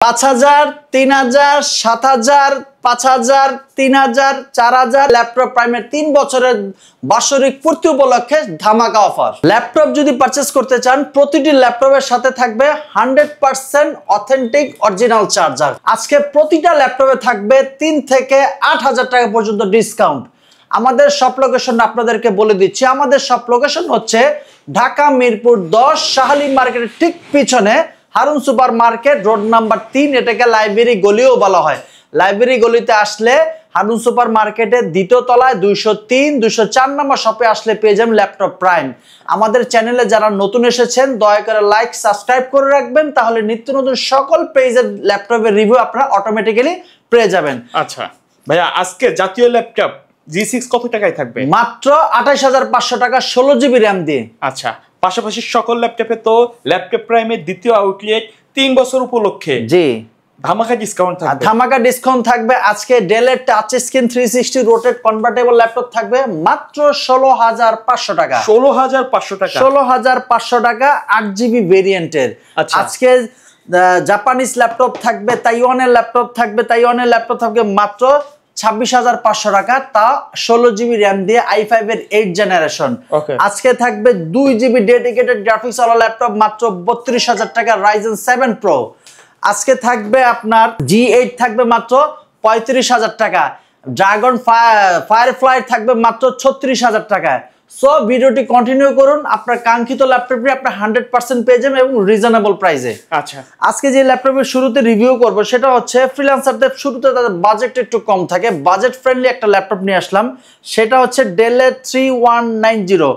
5000, 3000, 7000, 5000, 3000, 4000 laptop প্রাইমের 3 বছরের বার্ষিক পূর্তি উপলক্ষে ধামাকা অফার। ল্যাপটপ যদি পারচেজ করতে চান, প্রতিটি ল্যাপটপের সাথে থাকবে 100% অথেন্টিক অরিজিনাল চার্জার। আজকে প্রতিটা ল্যাপটপে থাকবে 3 থেকে 8000 টাকা পর্যন্ত ডিসকাউন্ট। আমাদের শপ লোকেশন আপনাদেরকে বলে দিচ্ছি। আমাদের শপ লোকেশন হচ্ছে ঢাকা মিরপুর 10 শাহালি মার্কেটের ঠিক পিছনে Harun super market, road number 3। এটাকে লাইব্রেরি গলিও বলা হয়। লাইব্রেরি গলিতে আসলে হারুন সুপার মার্কেটের দ্বিতীয় তলায় 203, 204 নম্বর শপে আসলে পেয়ে যাবেন ল্যাপটপ প্রাইম। আমাদের চ্যানেলে যারা নতুন এসেছেন দয়া করে লাইক সাবস্ক্রাইব করে রাখবেন, তাহলে নিত্য নতুন সকল পেজের ল্যাপটপের রিভিউ আপনারা অটোমেটিক্যালি পেয়ে যাবেন। আচ্ছা ভাইয়া, আজকে জাতীয় ল্যাপটপ G6 কত টাকায় থাকবে? মাত্র 28500 টাকা 16 জিবি র্যাম দিয়ে। আচ্ছা, পাশাপাশি সকল ল্যাপটপে তো ল্যাপটপ প্রাইমের দ্বিতীয় আউটলেট 3 বছর উপলক্ষে জি ধামাকা ডিসকাউন্ট থাকবে। ধামাকা ডিসকাউন্ট থাকবে। আজকে ডেলের touch screen 360 rotate convertible laptop থাকবে মাত্র 16500 টাকা। 16500 টাকা 16500 টাকা 8 জিবি ভেরিয়েন্টের। আজকে জাপানিজ ল্যাপটপ থাকবে, তাইওয়ানের ল্যাপটপ থাকবে, মাত্র 26500 টাকা, তা 16 জিবি র্যাম দিয়ে i5 এর 8 জেনারেশন। আজকে থাকবে 2 জিবি ডেডিকেটেড গ্রাফিক্স ওয়ালা ল্যাপটপ মাত্র 32000 টাকা Ryzen 7 Pro। আজকে থাকবে আপনার G8 থাকবে মাত্র 35000 টাকা। ড্রাগন ফায়ারফ্লাই থাকবে মাত্র 36000 টাকায়। সো ভিডিওটি কন্টিনিউ করুন, আপনার কাঙ্ক্ষিত ল্যাপটপটি আপনার 100% পেয়ে যাবেন এবং রিজনেবল প্রাইসে। আচ্ছা, আজকে যে ল্যাপটপের শুরুতে রিভিউ করব সেটা হচ্ছে ফ্রিল্যান্সারদের শুরুতে তাদের বাজেট একটু কম থাকে, বাজেট ফ্রেন্ডলি একটা ল্যাপটপ নিয়ে আসলাম। সেটা হচ্ছে ডেলের 3190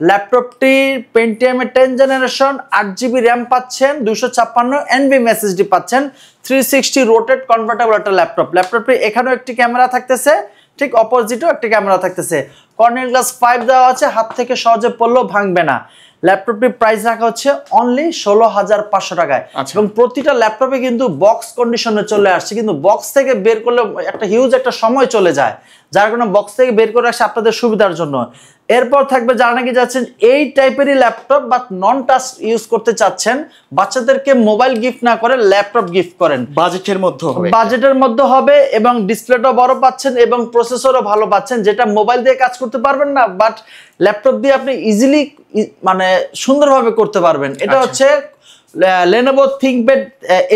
ল্যাপটপটি পেন্টিয়ামের 10 জেনারেশন, 8 জিবি র্যাম পাচ্ছেন, 256 NVMe SSD পাচ্ছেন, 360 রোটেট কনভার্টেবল একটা ল্যাপটপ। ল্যাপটপটি এখানেও একটি ক্যামেরা থাকতেছে, ঠিক অপোজিটেও একটি ক্যামেরা থাকতেছে। কর্নিং গ্লাস 5 দেওয়া আছে, হাত থেকে সহজে পড়লেও ভাঙবে না। ল্যাপটপটির প্রাইস রাখা হচ্ছে অনলি 16500 টাকায়। এবং প্রতিটা ল্যাপটপে কিন্তু বক্স কন্ডিশনে চলে আসছে, কিন্তু বক্স থেকে বের করলে একটা হিউজ একটা সময় চলে যায়, যার কারণে বক্স থেকে বের করে আসছে আপনাদের সুবিধার জন্য। এরপর থাকবে যারা নাকি যাচ্ছেন এই টাইপেরই ল্যাপটপ বা নন টাচ ইউজ করতে চাচ্ছেন, বাচ্চাদেরকে মোবাইল গিফট না করে ল্যাপটপ গিফট করেন, বাজেটের মধ্যে হবে এবং ডিসপ্লেটাও বড় পাচ্ছেন এবং প্রসেসরও ভালো পাচ্ছেন, যেটা মোবাইল দিয়ে কাজ করতে পারবেন না বাট ল্যাপটপ দিয়ে আপনি ইজিলি মানে সুন্দরভাবে করতে পারবেন। এটা হচ্ছে Lenovo ThinkPad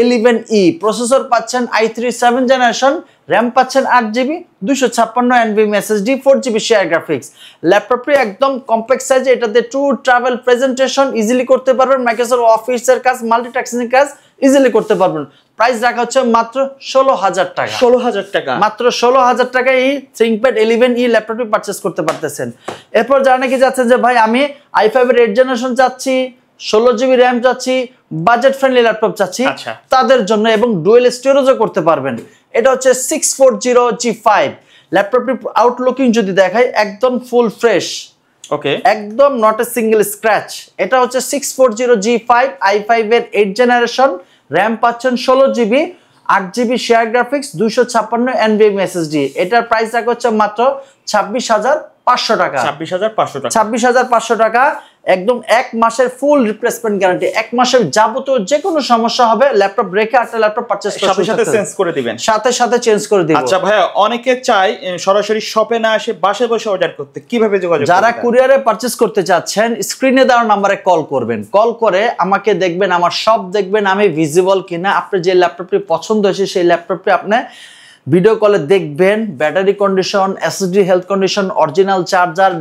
11e, প্রসেসর পাচ্ছেন i3 7 জেনারেশন, র্যাম পাচ্ছেন 8 GB, 256 NVMe SSD, 4 GB share graphics. ল্যাপটপটি একদম কম্প্যাক্ট সাইজে, এটাতে টু ট্রাভেল প্রেজেন্টেশন ইজিলি করতে পারবেন, মাইক্রোসফট অফিসের কাজ, মাল্টিটাস্কিং কাজ ইজিলি করতে পারবেন। প্রাইস রাখা হচ্ছে মাত্র 16000 টাকা। 16000 টাকা, মাত্র 16000 টাকায় এই ThinkPad 11e ল্যাপটপটি পারচেজ করতে পারতেছেন। এরপর যারা নাকি যাচ্ছেন যে ভাই আমি i5 এর 8 জেনারেশন চাচ্ছি, 16 জিবি র্যাম চাচ্ছি, বাজেট ফ্রেন্ডলি ল্যাপটপ চাচ্ছি, তাদের জন্য এবং ডুয়েল স্টোরেজও করতে পারবেন। এটা হচ্ছে 640G5 ল্যাপটপটি আউটলুকিং যদি দেখাই একদম ফুল ফ্রেশ, ওকে, একদম নট এ সিঙ্গেল স্ক্র্যাচ। এটা হচ্ছে 640G5 i5 এর 8 জেনারেশন, র্যাম পাচ্ছেন 16 GB, 8 GB share graphics, 256 NVMe SSD। এটার প্রাইস রাখা হচ্ছে মাত্র 26500 টাকা। 26500 টাকা, একদম 1 মাসের ফুল রিপ্লেসমেন্ট গ্যারান্টি। 1 মাসের যাবতীয় যে কোনো সমস্যা হবে ল্যাপটপ রেখে একটা ল্যাপটপ পারচেজ করে সাথে চেঞ্জ করে দিবেন, সাথে চেঞ্জ করে দিবেন। আচ্ছা ভাইয়া, অনেকে চায় সরাসরি শপে না এসে বাসায় বসে অর্ডার করতে, কিভাবে যোগাযোগ করবেন? যারা কুরিয়ারে পারচেজ করতে চাচ্ছেন স্ক্রিনে দেওয়া নম্বরে কল করবেন। কল করে আমাকে দেখবেন, আমার শপ দেখবেন আমি ভিজিবল কিনা, আপনার যে ল্যাপটপটি পছন্দ হয়েছে সেই ল্যাপটপটি আপনি ভিডিও কলে দেখবেন, battery condition, SSD health condition, original charger,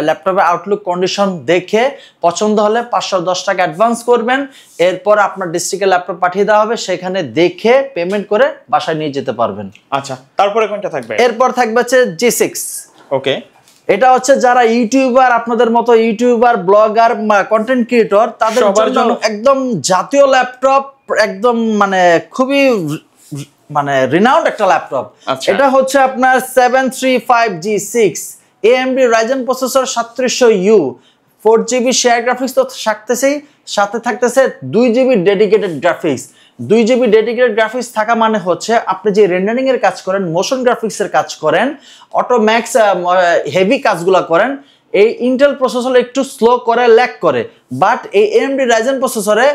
ল্যাপটপের আউটলুক কন্ডিশন দেখে পছন্দ হলে 510 টাকা অ্যাডভান্স করবেন। এরপর আপনার ডিস্ট্রিক্টে ল্যাপটপ পাঠিয়ে দেওয়া হবে, সেখানে দেখে পেমেন্ট করে বাসায় নিয়ে যেতে পারবেন। আচ্ছা, তারপরে কোনটা থাকবে? এরপর থাকবে হচ্ছে G6। ওকে, এটা হচ্ছে যারা ইউটিউবার, আপনাদের মতো ইউটিউবার, ব্লগার, কন্টেন্ট ক্রিয়েটর, তাদের জন্য একদম জাতীয় ল্যাপটপ, একদম মানে খুবই মানে রিনাউন্ড একটা ল্যাপটপ। এটা হচ্ছে আপনার 735G6 AMD Ryzen processor 3700U, 4 GB share graphics তো থাকতেছেই, সাথে থাকতেছে 2 GB dedicated graphics. 2 GB dedicated graphics থাকা মানে হচ্ছে আপনি যে রেন্ডারিং এর কাজ করেন, মোশন গ্রাফিক্সের কাজ করেন, অটো ম্যাক্স হেভি কাজগুলো করেন, এই ইন্টেল প্রসেসর একটু স্লো করে, ল্যাগ করে, বাট এই AMD Ryzen প্রসেসরে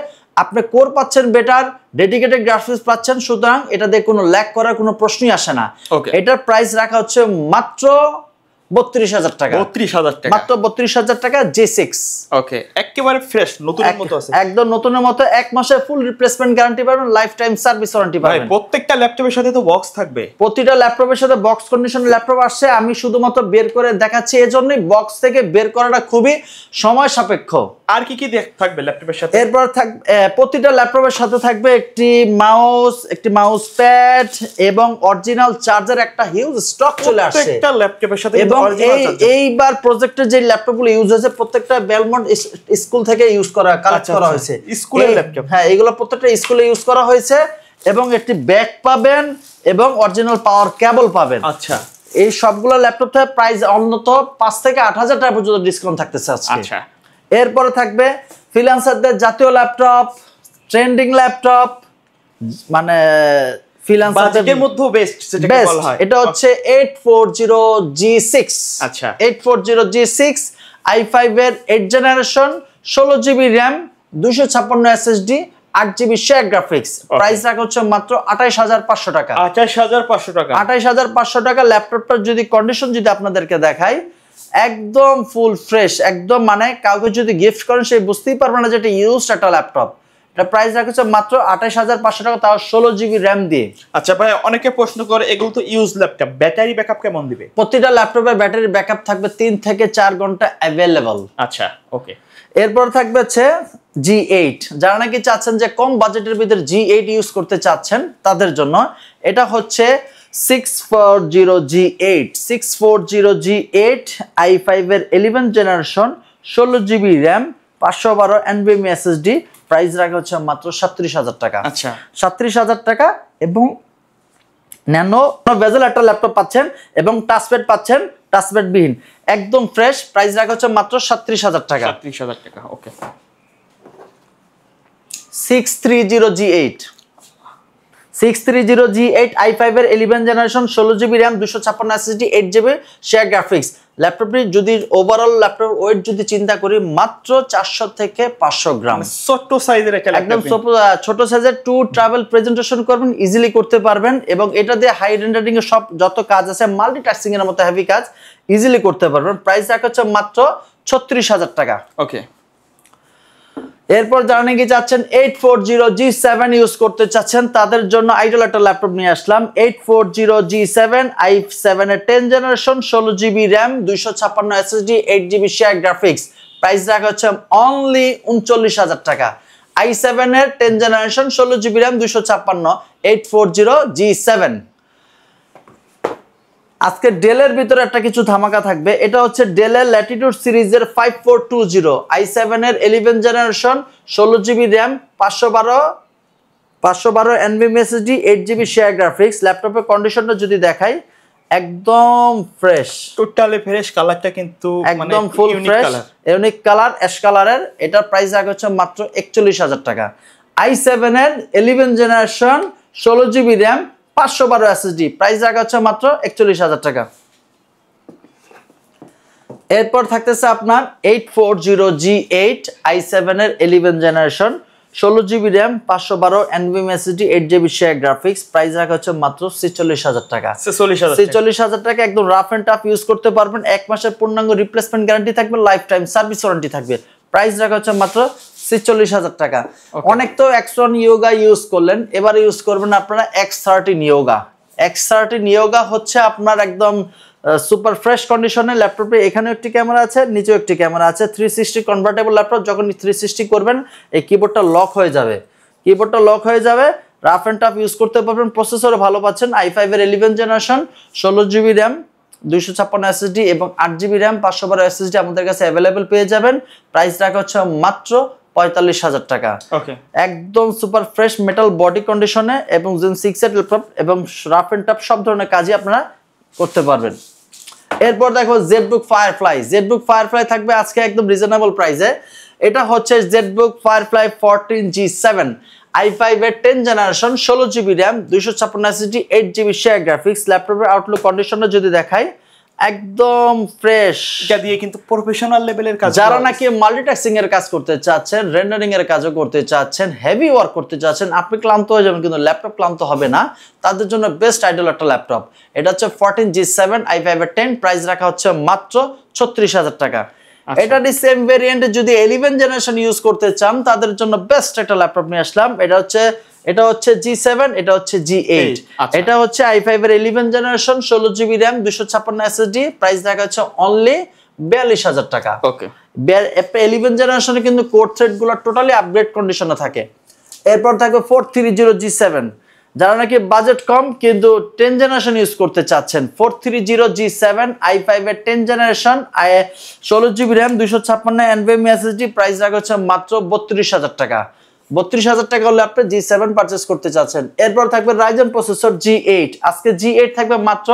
আপনি কোর পাচ্ছেন বেটার, ডেডিকেটেড গ্রাফিক্স পাচ্ছেন, সুতরাং এটা দিয়ে কোনো ল্যাগ করার কোনো প্রশ্নই আসে না। এটার প্রাইস রাখা হচ্ছে মাত্র 32,000 টাকা। 32,000 টাকা, মাত্র 32,000 টাকা J6। ওকে, একেবারে ফ্রেশ নতুনের মতো আছে, একদম নতুনের মতো। 1 মাসের ফুল রিপ্লেসমেন্ট গ্যারান্টি পাবেন, লাইফ টাইম সার্ভিস ওয়ারেন্টি পাবেন। ভাই প্রত্যেকটা ল্যাপটপের সাথে তো বক্স থাকবে, প্রতিটা ল্যাপটপের সাথে বক্স কন্ডিশনের ল্যাপটপ আসছে। আমি শুধুমাত্র বের করে দেখাচ্ছি, এজন্যই বক্স থেকে বের করাটা খুবই সময় সাপেক্ষ। আর কি কি থাকবে ল্যাপটপের সাথে? এরপর প্রতিটা ল্যাপটপের সাথে থাকবে একটি মাউস, একটি মাউস প্যাড এবং অরিজিনাল চার্জার। একটা হিউজ স্টক চলে আসছে প্রত্যেকটা ল্যাপটপের সাথে। এবং এইবার প্রজেক্টের যে ল্যাপটপগুলো ইউজ হয়েছে প্রত্যেকটা বেলমন্ট স্কুল থেকে ইউজ করা, কালেক্ট করা হয়েছে স্কুলের ল্যাপটপ। হ্যাঁ, এগুলো প্রত্যেকটা স্কুলে ইউজ করা হয়েছে এবং একটি ব্যাগ পাবেন এবং অরিজিনাল পাওয়ার কেবল পাবেন। আচ্ছা, এই সবগুলো ল্যাপটপ থেকে প্রাইস অন্তত 5 থেকে 8,000 টাকা পর্যন্ত ডিসকাউন্ট থাকতেছে আজকে। আচ্ছা, এরপরে থাকবে ফ্রিল্যান্সারদের জাতীয় ল্যাপটপ, ট্রেন্ডিং ল্যাপটপ, মানে বাজেটের মধ্যে বেস্ট যেটাকে বলা হয়। এটা হচ্ছে 840G6। আচ্ছা, 840G6 i5 এর 8 generation, 16GB RAM, 256 SSD, 8GB share graphics. Price রাখা হচ্ছে মাত্র 28,500 টাকা। 28,500 টাকা। 28,500 টাকা। ল্যাপটপটার যদি কন্ডিশন যদি আপনাদেরকে দেখাই, একদম ফুল ফ্রেশ, একদম মানে কাউকে যদি গিফট করেন সে বুঝতেই পারবে না যে এটা ইউজড একটা ল্যাপটপ। এটা প্রাইস রাখা হচ্ছে মাত্র 28,500 টাকা, তাও 16GB RAM দিয়ে। আচ্ছা ভাই, অনেকে প্রশ্ন করে এগুলো তো ইউজ ল্যাপটপ, ব্যাটারি ব্যাকআপ কেমন দিবে? প্রতিটা ল্যাপটপের ব্যাটারি ব্যাকআপ থাকবে 3 থেকে 4 ঘন্টা অ্যাভেলেবল। আচ্ছা, ওকে। এরপর থাকবে হচ্ছে G8। যারা নাকি চাচ্ছেন যে কম বাজেটের ভিতরে G8 ইউজ করতে চাচ্ছেন তাদের জন্য এটা হচ্ছে 640G8। 640G8 i5 এর 11 generation, 16GB RAM, 512 NVMe SSD। Price রাখা হচ্ছে মাত্র 37,000 টাকা। আচ্ছা, 37,000 টাকা। এবং ন্যানো বেজেল একটা ল্যাপটপ পাচ্ছেন এবং টাচপ্যাড পাচ্ছেন, টাচপ্যাড বিহীন, একদম ফ্রেশ। প্রাইস রাখা হচ্ছে মাত্র 37,000 টাকা। 37,000 টাকা, ওকে। 630G8। 630G8 i5 এর 11 generation, 16GB RAM, 256 SSD, 8GB share graphics. ল্যাপটপটি যদি ওভারঅল ল্যাপটপ ওয়েট যদি চিন্তা করি মাত্র 400 থেকে 500 গ্রাম। ছোট সাইজের একটা একদম ছোট সাইজের। টু ট্রাভেল প্রেজেন্টেশন করবেন, ইজিলি করতে পারবেন এবং এটা দিয়ে হাই রেন্ডারিং এর সব যত কাজ আছে, মাল্টিটাস্কিং এর মতো হেভি কাজ ইজিলি করতে পারবেন। প্রাইস রাখা হচ্ছে মাত্র 36,000 টাকা। ওকে। এরপর যারা নাকি চাচ্ছেন 840G7 ইউজ করতে চাচ্ছেন তাদের জন্য আইডল একটা ল্যাপটপ নিয়ে আসলাম। 840G7 i7 এর 10 generation, 16GB RAM, 256 SSD, 8GB share graphics. Price রাখা হচ্ছে অনলি 39,000 টাকা। i7 এর 10 জেনারেশন, 16GB RAM, 256, 840G7। আজকে ডেলের ভিতরে একটা কিছু ধামাকা থাকবে। এটা হচ্ছে ডেলের ল্যাটিটিউড সিরিজের 5420 i7 এর 11 generation, 16GB RAM, 512 NVMe SSD, 8GB share graphics. ল্যাপটপের কন্ডিশনটা যদি দেখাই একদম ফ্রেশ, টোটালি ফ্রেশ। কালারটা কিন্তু একদম full fresh, unique colour, ash কালারের। এটার প্রাইস রাখা হচ্ছে মাত্র 41,000 টাকা। i7 এর 11 generation, 16GB RAM, 512 SSD। Price রাখা হচ্ছে মাত্র 41,000 টাকা। এরপর থাকতেছে আপনার 840G8 i7 এর 11 generation, 16GB RAM, 512 NVMe SSD, 8GB share graphics. Price রাখা হচ্ছে মাত্র 46,000 টাকা। 46,000 টাকা। একদম রাফ এন্ড টাফ ইউজ করতে পারবেন। 1 মাসের পূর্ণাঙ্গ রিপ্লেসমেন্ট গ্যারান্টি থাকবে, লাইফ টাইম সার্ভিস ওয়ারেন্টি থাকবে। প্রাইস রাখা হচ্ছে মাত্র 46,000 টাকা। অনেক তো X1 Yoga ইউজ করলেন, এবার ইউজ করবেন আপনারা X13 Yoga। X13 Yoga হচ্ছে আপনার একদম সুপার ফ্রেশ কন্ডিশনের ল্যাপটপে। এখানে একটি ক্যামেরা আছে, নিচেও একটি ক্যামেরা আছে। 360 কনভার্টেবল ল্যাপটপ। যখন 360 করবেন এই কিবোর্ডটা লক হয়ে যাবে, রাফ এন্ড টাফ ইউজ করতে পারবেন। প্রসেসরও ভালো পাচ্ছেন। i5 এর 11 জেনারেশন, 16GB RAM, 256 SSD এবং 8GB RAM, 512 SSD আমাদের কাছে অ্যাভেলেবেল পেয়ে যাবেন। প্রাইস রাখা হচ্ছে মাত্র 45,000 টাকা। ওকে, একদম সুপার ফ্রেশ মেটাল বডি কন্ডিশনে এবং Zen 6 এর ল্যাপটপ এবং রাফ এন্ড টাফ সব ধরনের কাজই আপনারা করতে পারবেন। এরপর দেখো ZBook Firefly থাকবে আজকে একদম রিজনেবল প্রাইসে। এটা হচ্ছে ZBook Firefly 14G7 i5 এর 10 generation, 16GB RAM, 256 SSD, 8GB share graphics. ল্যাপটপের আউটলুক কন্ডিশনটা যদি দেখাই একদম ফ্রেশ। এটা দিয়ে কিন্তু প্রফেশনাল লেভেলের কাজ। যারা নাকি মাল্টিটাস্কিং এর কাজ করতে চাচ্ছেন, রেন্ডারিং এর কাজও করতে চাচ্ছেন, হেভি ওয়ার্ক করতে চাচ্ছেন, আপনি ক্লান্ত হয়ে যাবেন কিন্তু ল্যাপটপ ক্লান্ত হবে না, তাদের জন্য বেস্ট আইডল একটা ল্যাপটপ। এটা হচ্ছে 14G7 i5-10, প্রাইস রাখা হচ্ছে মাত্র 36,000 টাকা। এটা দি সেম ভেরিয়েন্টে যদি 11 জেনারেশন ইউজ করতে চান তাদের জন্য বেস্ট একটা ল্যাপটপ নিয়ে আসলাম। এটা হচ্ছে G7, এটা হচ্ছে G8। এটা হচ্ছে i5 এর 11 generation, 16GB RAM, 256 SSD, price রাখা হচ্ছে অনলি 42,000 টাকা। ওকে, 11 জেনারেশনে কিন্তু কোর থ্রেড গুলো টোটালি আপগ্রেড কন্ডিশনে থাকে। এরপর থাকবে 4300G7, যারা নাকি বাজেট কম কিন্তু 10 জেনারেশন ইউজ করতে চাচ্ছেন, 430G7 i5 এর 10 generation, 16GB RAM, 256 NVMe SSD, price রাখা হচ্ছে মাত্র 32,000 টাকা। 32,000 টাকা হলে আপনি G7 পারচেজ করতে চাচ্ছেন। এরপর থাকবে রাইজেন প্রসেসর G8, আজকে G8 থাকবে মাত্র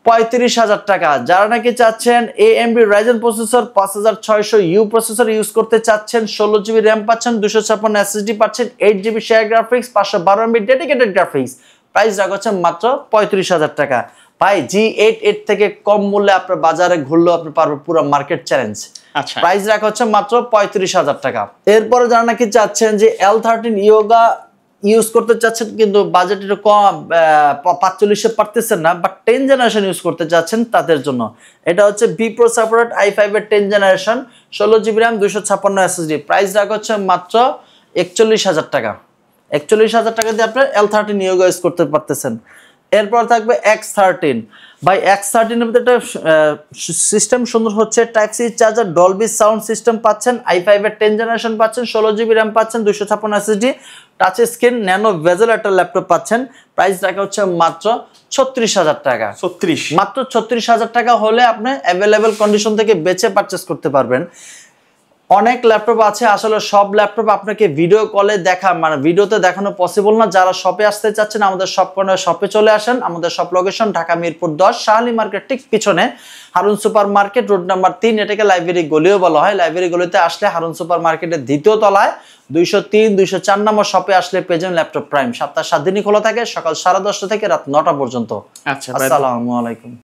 35,000 টাকা। যারা নাকি চাচ্ছেন AMD Ryzen processor 5600U processor use করতে চাচ্ছেন, 16GB RAM পাচ্ছেন, 256 SSD পাচ্ছেন, 8GB share graphics, 512MB dedicated graphics, price রাখা হচ্ছে মাত্র 35,000 টাকা। ভাই G8 এর থেকে কম মূল্যে আপনার বাজারে ঘুরলেও আপনি পারবেন পুরো মার্কেট চ্যালেঞ্জ। আচ্ছা, প্রাইস রাখা হচ্ছে মাত্র 35,000 টাকা। এরপরে যারা নাকি চাচ্ছেন যে L13 ইয়োগা ইউজ করতে চাচ্ছেন কিন্তু বাজেট একটু কম, 45 পারতেছেন না, বাট 10 জেনারেশন ইউজ করতে চাচ্ছেন তাদের জন্য এটা হচ্ছে Vipro সাপোর্টেড i5 এর 10 generation, 16GB RAM, 256 SSD, price রাখা হচ্ছে মাত্র 41,000 টাকা। 41,000 টাকা দিয়ে আপনি L13 ইয়োগা ইউজ করতে পারতেছেন। এরপর থাকবে X13। ভাই X13 এর মধ্যে একটা সিস্টেম সুন্দর হচ্ছে, type C charger, Dolby sound system পাচ্ছেন, i5 এর 10 জেনারেশন পাচ্ছেন, 16GB RAM পাচ্ছেন, 256 SSD, টাচ স্ক্রিন, ন্যানো বেজেল একটা ল্যাপটপ পাচ্ছেন, প্রাইস রাখা হচ্ছে মাত্র 36,000 টাকা। 36, মাত্র 36,000 টাকা হলে আপনি অ্যাভেলেবেল কন্ডিশন থেকে বেছে পারচেজ করতে পারবেন। অনেক ল্যাপটপ আছে, আসলে সব ল্যাপটপ আপনাকে ভিডিও কলে মানে ভিডিওতে দেখানো পসিবল না। যারা শপে আসতে চাচ্ছেন আমাদের শপে চলে আসেন। আমাদের shop location Dhaka Mirpur 10, Shah Ali market ঠিক পিছনে Harun super market, road number 3, এটাকে লাইব্রেরি গলিও বলা হয়। লাইব্রেরি গলিতে আসলে হারুন সুপার মার্কেটের দ্বিতীয় তলায় 203, 204 নম্বর শপে আসলে পেয়ে যাবেন ল্যাপটপ প্রাইম। সপ্তাহে 7 দিনই খোলা থাকে, সকাল 10:30 থেকে রাত 9টা পর্যন্ত। আচ্ছা, আসসালামু আলাইকুম।